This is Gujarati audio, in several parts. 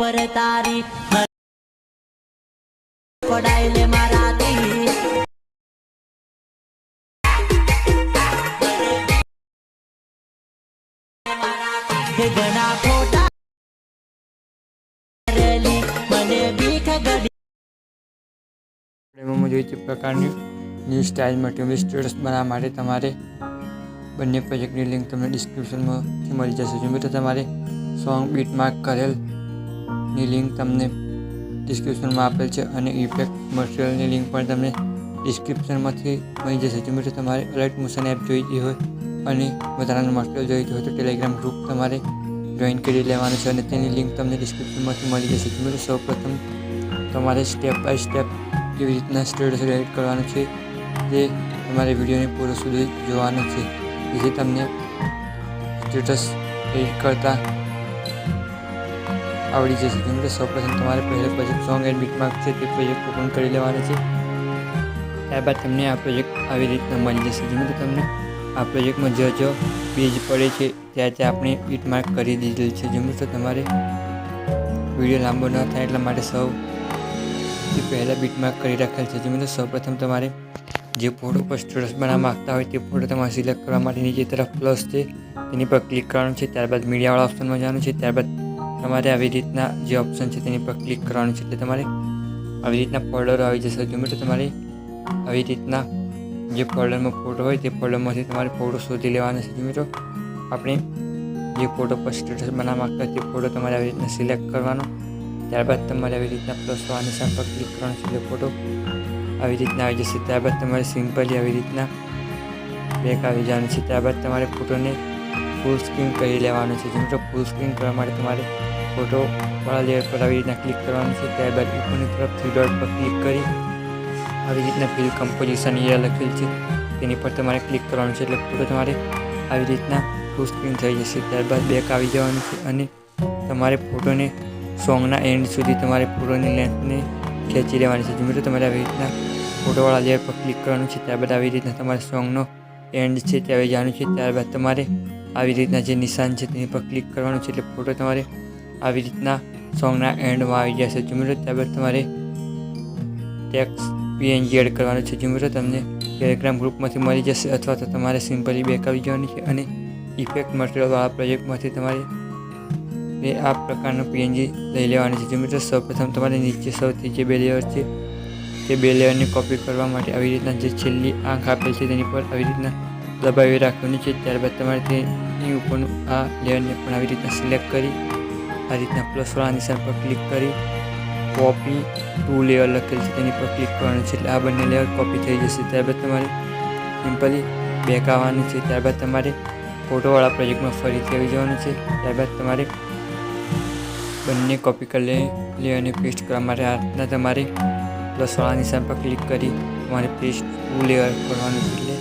पर तारी पढ़ाई ले माराती घना खोटा रेली मने बीख गड़ी જોઈ તે પ્રકારની ન્યૂ સ્ટાઇલમાં ટીવી સ્ટેટસ બનાવવા માટે તમારે બંને પ્રોજેક્ટની લિંક તમને ડિસ્ક્રિપ્શનમાંથી મળી જશે. જો મિત્રો તમારે સોંગ બીટમાર્ક કરેલની લિંક તમને ડિસ્ક્રિપ્શનમાં આપેલ છે અને ઇફેક્ટ મટીરિયલની લિંક પણ તમને ડિસ્ક્રિપ્શનમાંથી મળી જશે. જો મિત્રો તમારે અલર્ટ મોશન એપ જોઈતી હોય અને વધારાનું મટીરિયલ જોઈતું હોય તો ટેલિગ્રામ ગ્રુપ તમારે જોઈન કરી લેવાનું છે અને તેની લિંક તમને ડિસ્ક્રિપ્શનમાંથી મળી જશે. જો મિત્રો સૌપ્રથમ તમારે સ્ટેપ બાય સ્ટેપ કેવી રીતના સ્ટેટસ એડિટ કરવાનું છે તે તમારે વિડીયોને પૂરો સુધી જોવાનું છે, જેથી તમને સ્ટેટસ એડિટ કરતા આવડી જશે. જેમ કે સૌપ્રથમ તમારે પહેલા પ્રોજેક્ટ સોંગ એન્ડ બીટમાર્ક છે તે પ્રોજેક્ટ ઓપન કરી લેવાનો છે. ત્યારબાદ તમને આ પ્રોજેક્ટ આવી રીતના મળી જશે. જેમ કે તમને આ પ્રોજેક્ટમાં જો પેજ પડે છે ત્યાં આપણે બીટમાર્ક કરી દીધેલ છે. જેમ કે તમારે વિડીયો લાંબો ન થાય એટલા માટે સૌથી પહેલાં બીટમાર્ક કરી રાખેલ છે. જેમ કે સૌપ્રથમ તમારે જે ફોટો પર સ્ટેટસ બનાવવા માગતા હોય તે ફોટો તમારે સિલેક્ટ કરવા માટે નીચે તરફ પ્લસ છે તેની પર ક્લિક કરવાનું છે. ત્યારબાદ મીડિયાવાળા ઓપ્શનમાં જવાનું છે. ત્યારબાદ તમારે આવી રીતના જે ઓપ્શન છે તેની પર ક્લિક કરવાનું છે. એટલે તમારે આવી રીતના ફોલ્ડરો આવી જશે. જો મિત્રો તમારે આવી રીતના જે ફોલ્ડરમાં ફોટો હોય તે ફોલ્ડરમાંથી તમારે ફોટો શોધી લેવાનો છે. જો મિત્રો આપણે જે ફોટો પર સ્ટેટસ બનાવવા માગતા હોય તે ફોટો તમારે આવી રીતના સિલેક્ટ કરવાનો. ત્યારબાદ તમારે આવી રીતના પ્લસ નિશાન પર ક્લિક કરવાનું છે એટલે ફોટો આવી રીતના આવી જશે. ત્યારબાદ તમારે સિમ્પલી આવી રીતના બેક આવી જવાનું છે. ત્યારબાદ તમારે ફોટોને ફૂલ સ્ક્રીન કરી લેવાનું છે. જેમ કે ફૂલ સ્ક્રીન કરવા માટે તમારે ફોટોવાળા લેયર પર આવી રીતના ક્લિક કરવાનું છે. ત્યારબાદ ઉપરની તરફ 3 ડોટ પર ક્લિક કરી આવી રીતના ફિલ કમ્પોઝિશન એ લખેલ છે તેની પર તમારે ક્લિક કરવાનું છે એટલે ફોટો તમારે આવી રીતના ફૂલ સ્ક્રીન થઈ જશે. ત્યારબાદ બેક આવી જવાનું છે અને તમારે ફોટોને સોંગના એન્ડ સુધી તમારે ફોટોની લેન્થને ખેંચી લેવાની છે. મિત્રો તમારે આવી રીતના ફોટોવાળા લેયર પર ક્લિક કરવાનું છે. ત્યારબાદ આવી રીતના તમારે સોંગનો એન્ડ છે તે આવી જવાનું છે. ત્યારબાદ તમારે આવી રીતના જે નિશાન છે તેની પર ક્લિક કરવાનું છે એટલે ફોટો તમારે આવી રીતના સોંગના એન્ડમાં આવી જશે. મિત્રો ત્યારબાદ તમારે ટેક્સ્ટ PNG એડ કરવાનું છે. મિત્રો તમને ટેલિગ્રામ ગ્રુપમાંથી મળી જશે અથવા તો તમારે સિમ્પલી બેક આવી જવાની છે અને ઇફેક્ટ મટીરિયલવાળા પ્રોજેક્ટમાંથી તમારે આ પ્રકારનું PNG લઈ લેવાનું છે. મિત્રો સૌપ્રથમ તમારે નીચે સૌથી જે બે લેયર છે તે બે લેયરને કોપી કરવા માટે આવી રીતના જે છેલ્લી આંખ આપેલ છે તેની પર આવી રીતના દબાવી રાખવાની છે. ત્યારબાદ તમારે તેની ઉપરનું આ લેયરને પણ આવી રીતના સિલેક્ટ કરી આ રીતના પ્લસવાળા નિશાન પર ક્લિક કરી કોપી 2 લેયર લખેલ છે તેની પર ક્લિક કરવાનું છે એટલે આ બંને લેયર કોપી થઈ જશે. ત્યારબાદ તમારે સિમ્પલી બેક આવવાનું છે. ત્યારબાદ તમારે ફોટોવાળા પ્રોજેક્ટમાં ફરીથી આવી જવાનું છે. ત્યારબાદ તમારે બંને કોપી કરી લેયરને પેસ્ટ કરવા માટે આ રીતના તમારે પ્લસવાળા નિશાન પર ક્લિક કરી તમારે પેસ્ટ 2 લેયર કરવાનું છે એટલે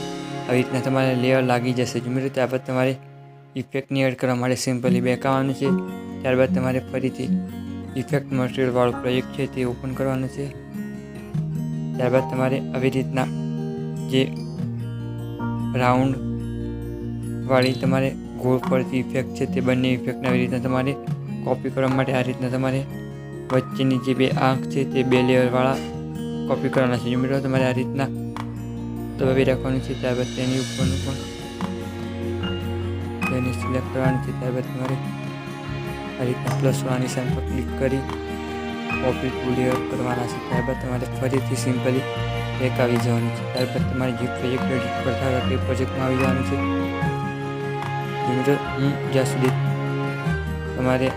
આવી રીતના તમારે લેયર લાગી જશે. મિત્રો ત્યારબાદ તમારે ઇફેક્ટને એડ કરવા માટે સિમ્પલી બેક આવવાનું છે. ત્યારબાદ તમારે ફરીથી ઇફેક્ટ મટીરિયલવાળો પ્રોજેક્ટ છે તે ઓપન કરવાનું છે. ત્યારબાદ તમારે આવી રીતના જે રાઉન્ડવાળી તમારે ગોળ ફરતી ઇફેક્ટ છે તે બંને ઇફેક્ટને આવી રીતના તમારે કોપી કરવા માટે આ રીતના તમારે વચ્ચેની જે બે આંખ છે તે બે લેયરવાળા કોપી કરવાના છે. મિત્રો તમારે આ રીતના દબાવી રાખવાનું છે. ત્યારબાદ તેની ઉપરનું પણ તેને સિલેક્ટ કરવાનું છે. ત્યારબાદ તમારે આ રીતના પ્લસવાળા નિશાન પર ક્લિક કરી કોપી 2 લેયર કરવાના છે. ત્યારબાદ તમારે ફરીથી સિમ્પલી બેક આવી જવાનું છે. ત્યારબાદ તમારે જે પ્રોજેક્ટ એડિટ કરતા હતા તે પ્રોજેક્ટમાં આવી જવાનું છે. મિત્રો હું જ્યાં સુધી તમારે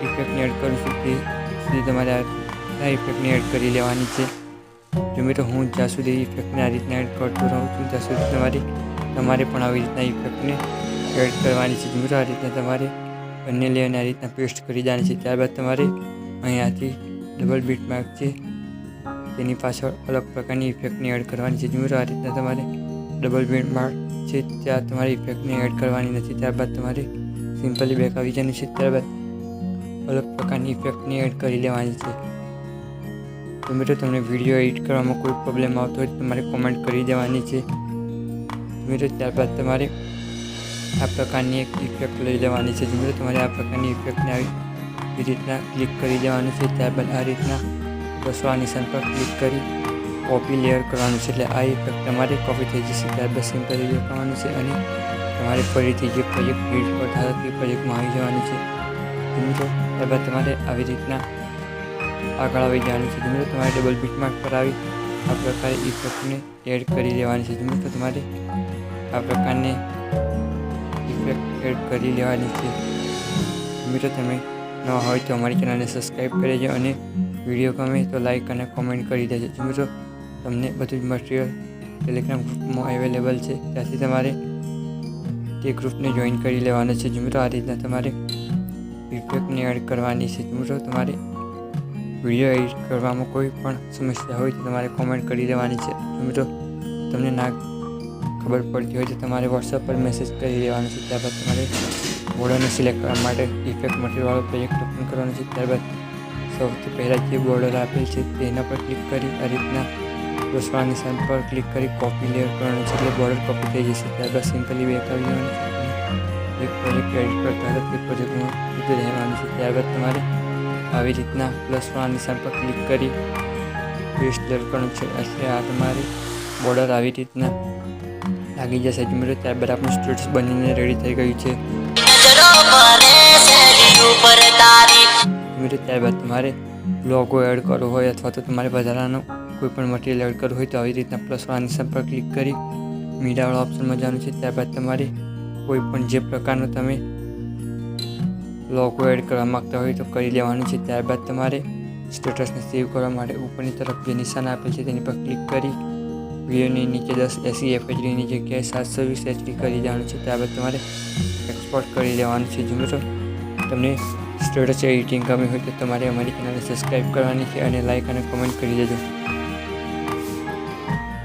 ઇફેક્ટને એડ કરું છું તે સુધી તમારે આ ઇફેક્ટને એડ કરી લેવાની છે. જો મિત્રો હું જ્યાં સુધી ઇફેક્ટને આ રીતના એડ કરતો રહું છું ત્યાં સુધી તમારે પણ આવી રીતના ઇફેક્ટને એડ કરવાની છે. મિત્રો આ રીતના તમારે બંને લેયરને આ રીતના પેસ્ટ કરી દેવાની છે. ત્યારબાદ તમારે અહીંયાથી ડબલ બીટમાર્ક છે તેની પાછળ અલગ પ્રકારની ઇફેક્ટને એડ કરવાની છે. મિત્રો આ રીતના તમારે ડબલ બીટમાર્ક છે ત્યાં તમારે ઇફેક્ટને એડ કરવાની નથી. ત્યારબાદ તમારે સિમ્પલી બેક આવી જવાનું છે. ત્યારબાદ અલગ પ્રકારની ઇફેક્ટને એડ કરી લેવાની છે. તો મિત્રો તમને વિડીયો એડિટ કરવામાં કોઈ પ્રોબ્લેમ આવતો હોય તો તમારે કોમેન્ટ કરી દેવાની છે. મિત્રો ત્યારબાદ તમારે આ પ્રકારની એક ઇફેક્ટ લઈ લેવાની છે. મિત્રો તમારે આ પ્રકારની ઇફેક્ટને આવી એ રીતના ક્લિક કરી દેવાનું છે. ત્યારબાદ આ રીતના પ્લસવાળા નિશાન પર ક્લિક કરી કોપી લેયર કરવાનું છે. એટલે આ ઇફેક્ટ તમારે કોપી થઈ જશે. ત્યારબાદ સિમ્પલી લખવાનું છે અને તમારે ફરીથી જે પ્રોજેક્ટ ક્રિએટ કરતા હતા તે પ્રોજેક્ટમાં આવી જવાનું છે. મિત્રો ત્યારબાદ તમારે આવી રીતના આગળ આવી જવાનું છે. મિત્રો તમારે ડબલ બીટમાર્ક પર આવી આ પ્રકારે ઇફેક્ટને એડ કરી લેવાની છે. મિત્રો તમારે આ પ્રકારની ઇફેક્ટ એડ કરી લેવાની છે. મિત્રો તમે નવા હોય તો અમારી ચેનલને સબસ્ક્રાઈબ કરી દેજો અને વિડીયો ગમે તો લાઈક અને કોમેન્ટ કરી દેજો. મિત્રો તમને બધું જ મટીરિયલ ટેલિગ્રામ ગ્રુપમાં અવેલેબલ છે, ત્યાંથી તમારે તે ગ્રુપને જોઈન કરી લેવાનો છે. મિત્રો આ રીતના તમારે ઇફેક્ટને એડ કરવાની છે. મિત્રો તમારે વિડીયો એડિટ કરવામાં કોઈ પણ સમસ્યા હોય તો તમારે કોમેન્ટ કરી દેવાની છે. મિત્રો તમને ના ખબર પડતી હોય તો તમારે વોટ્સઅપ પર મેસેજ કરી દેવાનો છે. ત્યારબાદ તમારે બોર્ડરને સિલેક્ટ કરવા માટે ઇફેક્ટ મટીરિયલવાળો પ્રોજેક્ટ ઓપન કરવાનો છે. ત્યારબાદ સૌથી પહેલાં જે બોર્ડર આપેલ છે તેના પર ક્લિક કરી આ રીતના પ્લસવાળા નિશાન પર ક્લિક કરી કોપી લેયર કરવાનું છે. એટલે બોર્ડર કોપી થઈ જશે. ત્યારબાદ સિમ્પલી બેક આવી જવાનું છે. એક પ્રોજેક્ટ એડિટ કરતા હતા તે પ્રોજેક્ટમાં જતું રહેવાનું છે. ત્યારબાદ તમારે આવી રીતના પ્લસવાળા નિશાન પર ક્લિક કરી પેસ્ટ લેયર કરવાનું છે. એટલે આ તમારી બોર્ડર આવી રીતના લાગી જશે. મિત્રો ત્યારબાદ આપણું સ્ટેટસ બનીને રેડી થઈ ગયું છે. મિત્રો ત્યારબાદ તમારે લોગો એડ કરવો હોય અથવા તો તમારે વધારાનો કોઈ પણ મટીરિયલ એડ કરવું હોય તો આવી રીતના પ્લસવાળા નિશાન પર ક્લિક કરી મીડિયાવાળા ઓપ્શનમાં જવાનું છે. ત્યારબાદ તમારે કોઈ પણ જે પ્રકારનો તમે લોગો એડ કરવા માગતા હોય તો કરી લેવાનું છે. ત્યારબાદ તમારે સ્ટેટસને સેવ કરવા માટે ઉપરની તરફ જે નિશાન આપેલ છે તેની પર ક્લિક કરી વિડીયોની નીચે 1080 FHDની જગ્યાએ 720 HD કરી દેવાનું છે. ત્યારબાદ તમારે એક્સપોર્ટ કરી લેવાનું છે. મિત્રો તમને સ્ટેટસ એડિટિંગ ગમે હોય તો તમારે અમારી ચેનલને સબસ્ક્રાઈબ કરવાની છે અને લાઈક અને કમેન્ટ કરી દેજો.